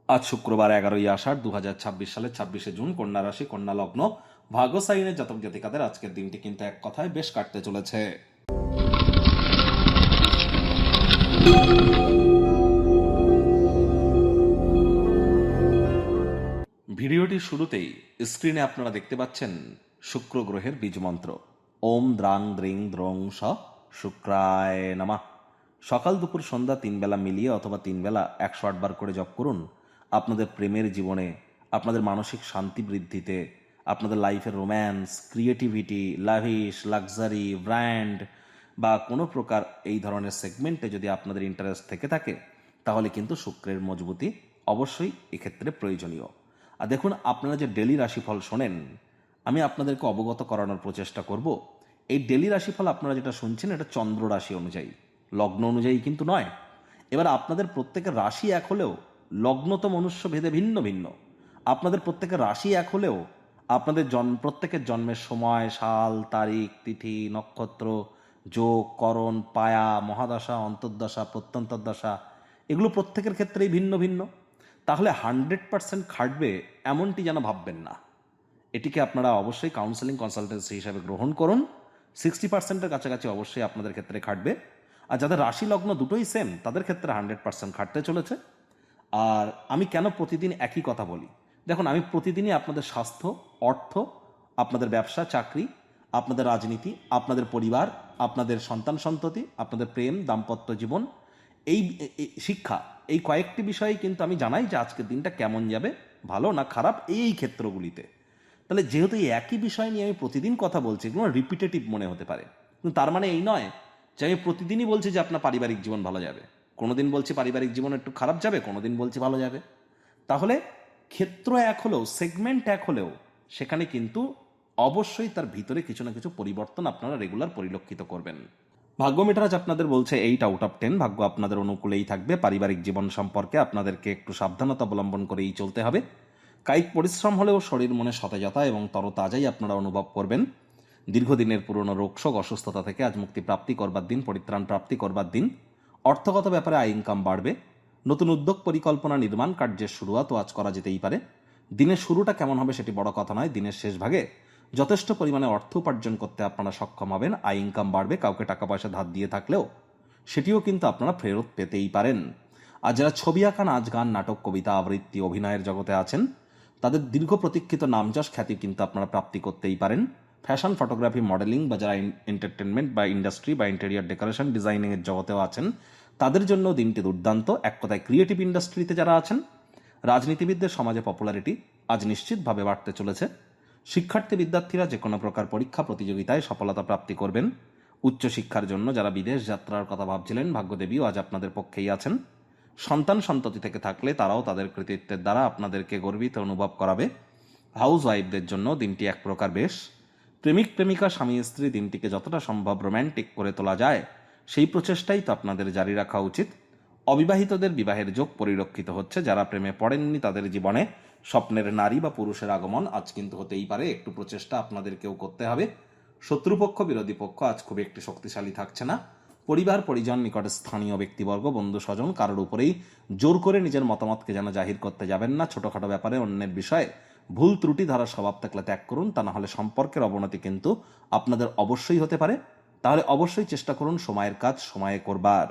আজ শুক্রবার 11ই আষাঢ় 2026 সালের 26শে জুন, কন্যা রাশি, কন্যা লগ্ন, ভাগ্য সাইনের জাতক জাতিকাদের আজকের দিনটি কিন্তু এক কথায় বেশ কাটতে চলেছে। ভিডিওটির শুরুতেই স্ক্রিনে আপনারা দেখতে পাচ্ছেন শুক্র গ্রহের বীজ মন্ত্র ওম দ্রাং দ্রিং দ্রং স শুক্রায় নমঃ। সকাল দুপুর সন্ধ্যা 3 বেলা মিলিয়ে অথবা 3 বেলা 108 বার করে জপ করুন। আপনাদের প্রেমের জীবনে, আপনাদের মানসিক শান্তি বৃদ্ধিতে, আপনাদের লাইফের romance, creativity, lavish, luxury, brand বা কোনো প্রকার এই ধরনের সেগমেন্টে যদি আপনাদের ইন্টারেস্ট থেকে থাকে, তাহলে কিন্তু শুক্রের মজবুতি অবশ্যই এক্ষেত্রে প্রয়োজনীয়। আর দেখুন, আপনারা যে ডেলি রাশিফল শোনেন, আমি আপনাদেরকে অবগত করানোর প্রচেষ্টা করব। এই ডেলি রাশিফল আপনারা যেটা শুনছেন, এটা চন্দ্র রাশি অনুযায়ী, লগ্ন অনুযায়ী কিন্তু নয়। এবার আপনাদের প্রত্যেকের রাশি এক হলেও লগ্ন তো মনুষ্য ভেদে ভিন্ন ভিন্ন। আপনাদের প্রত্যেকের রাশি এক হলেও আপনাদের প্রত্যেকের জন্মের সময়, সাল, তারিখ, তিথি, নক্ষত্র, যোগ, করণ, পায়া, মহাদশা, অন্তর্দশা, প্রত্যন্তর্দশা, এগুলো প্রত্যেকের ক্ষেত্রেই ভিন্ন ভিন্ন। তাহলে 100% খাটবে এমনটি যেন ভাববেন না। এটিকে আপনারা অবশ্যই কাউন্সেলিং কনসালটেন্সি হিসাবে গ্রহণ করুন। 60%-এর কাছাকাছি অবশ্যই আপনাদের ক্ষেত্রে খাটবে। আর যাদের রাশি লগ্ন দুটোই সেম, তাদের ক্ষেত্রে 100% খাটতে চলেছে। আর আমি কেন প্রতিদিন একই কথা বলি? দেখুন, আমি প্রতিদিনই আপনাদের স্বাস্থ্য, অর্থ, আপনাদের ব্যবসা, চাকরি, আপনাদের রাজনীতি, আপনাদের পরিবার, আপনাদের সন্তান সন্ততি, আপনাদের প্রেম, দাম্পত্য জীবন, শিক্ষা, এই কয়েকটি বিষয়ে কিন্তু আমি জানাই যে আজকের দিনটা কেমন যাবে, ভালো না খারাপ, এই ক্ষেত্রগুলিতে। তাহলে যেহেতু এই একই বিষয় নিয়ে আমি প্রতিদিন কথা বলছি, এগুলো রিপিটেটিভ মনে হতে পারে, কিন্তু তার মানে এই নয় যে আমি প্রতিদিনই বলছি যে আপনার পারিবারিক জীবন ভালো যাবে। কোনোদিন বলছি পারিবারিক জীবন একটু খারাপ যাবে, কোনোদিন বলছি ভালো যাবে। তাহলে ক্ষেত্র এক হলেও, সেগমেন্ট এক হলেও, সেখানে কিন্তু অবশ্যই তার ভিতরে কিছু না কিছু পরিবর্তন আপনারা রেগুলার পরিলক্ষিত করবেন। ভাগ্য মিটার আজ আপনাদের বলছে 8/10, ভাগ্য আপনাদের অনুকূলেই থাকবে। পারিবারিক জীবন সম্পর্কে আপনাদেরকে একটু সাবধানতা অবলম্বন করেই চলতে হবে। কায়িক পরিশ্রম হলেও শরীর মনে সতেজতা এবং তরতাজাই আপনারা অনুভব করবেন। দীর্ঘদিনের পুরনো রোগশোক, অসুস্থতা থেকে আজ মুক্তি প্রাপ্তি করবার দিন, পরিত্রাণ প্রাপ্তি করবার দিন। অর্থগত ব্যাপারে আয় ইনকাম বাড়বে। নতুন উদ্যোগ, পরিকল্পনা, নির্মাণ কার্যের শুরুয়াতও আজ করা যেতেই পারে। দিনের শুরুটা কেমন হবে সেটি বড় কথা নয়, দিনের শেষ ভাগে যথেষ্ট পরিমাণে অর্থ উপার্জন করতে আপনারা সক্ষম হবেন। আয় ইনকাম বাড়বে। কাউকে টাকা পয়সা ধার দিয়ে থাকলেও সেটিও কিন্তু আপনারা ফেরত পেতেই পারেন। আর যারা ছবি আঁকা, নাচ, গান, নাটক, কবিতা, আবৃত্তি, অভিনয়ের জগতে আছেন, তাদের দীর্ঘ প্রতীক্ষিত নামযশ খ্যাতি কিন্তু আপনারা প্রাপ্তি করতেই পারেন। ফ্যাশন, ফটোগ্রাফি, মডেলিং বা যারা এন্টারটেনমেন্ট বা ইন্ডাস্ট্রি বা ইন্টেরিয়ার ডেকোরেশন ডিজাইনিংয়ের জগতেও আছেন, তাদের জন্য দিনটি দুর্দান্ত। এক কথায় ক্রিয়েটিভ ইন্ডাস্ট্রিতে যারা আছেন, রাজনীতিবিদদের সমাজে পপুলারিটি আজ নিশ্চিতভাবে বাড়তে চলেছে। শিক্ষার্থী বিদ্যার্থীরা যে কোনো প্রকার পরীক্ষা প্রতিযোগিতায় সফলতা প্রাপ্তি করবেন। উচ্চশিক্ষার জন্য যারা বিদেশ যাত্রার কথা ভাবছিলেন, ভাগ্যদেবীও আজ আপনাদের পক্ষেই আছেন। সন্তান সন্ততি থেকে থাকলে তারাও তাদের কৃতিত্বের দ্বারা আপনাদেরকে গর্বিত অনুভব করাবে। হাউস ওয়াইফদের জন্য দিনটি এক প্রকার বেশ। প্রেমিক প্রেমিকা, স্বামী স্ত্রী দিনটিকে যতটা সম্ভব রোম্যান্টিক করে তোলা যায়, সেই প্রচেষ্টাই তো আপনাদের জারি রাখা উচিত। অবিবাহিতদের বিবাহের যোগ পরিলক্ষিত হচ্ছে। যারা প্রেমে পড়েননি, তাদের জীবনে স্বপ্নের নারী বা পুরুষের আগমন আজ কিন্তু হতেই পারে। একটু প্রচেষ্টা আপনাদেরকেও করতে হবে। শত্রুপক্ষ, বিরোধী পক্ষ আজ খুব একটি শক্তিশালী থাকছে না। পরিবার পরিজন, নিকটে স্থানীয় ব্যক্তিবর্গ, বন্ধু স্বজন, কারোর উপরেই জোর করে নিজের মতামতকে যেন জাহির করতে যাবেন না। ছোটখাটো ব্যাপারে অন্যের বিষয়ে ভুল ত্রুটি ধরার স্বভাব থাকলে ত্যাগ করুন, তা না হলে সম্পর্কের অবনতি কিন্তু আপনাদের অবশ্যই হতে পারে। তাহলে অবশ্যই চেষ্টা করুন সময়ের কাজ সময়ে করবার।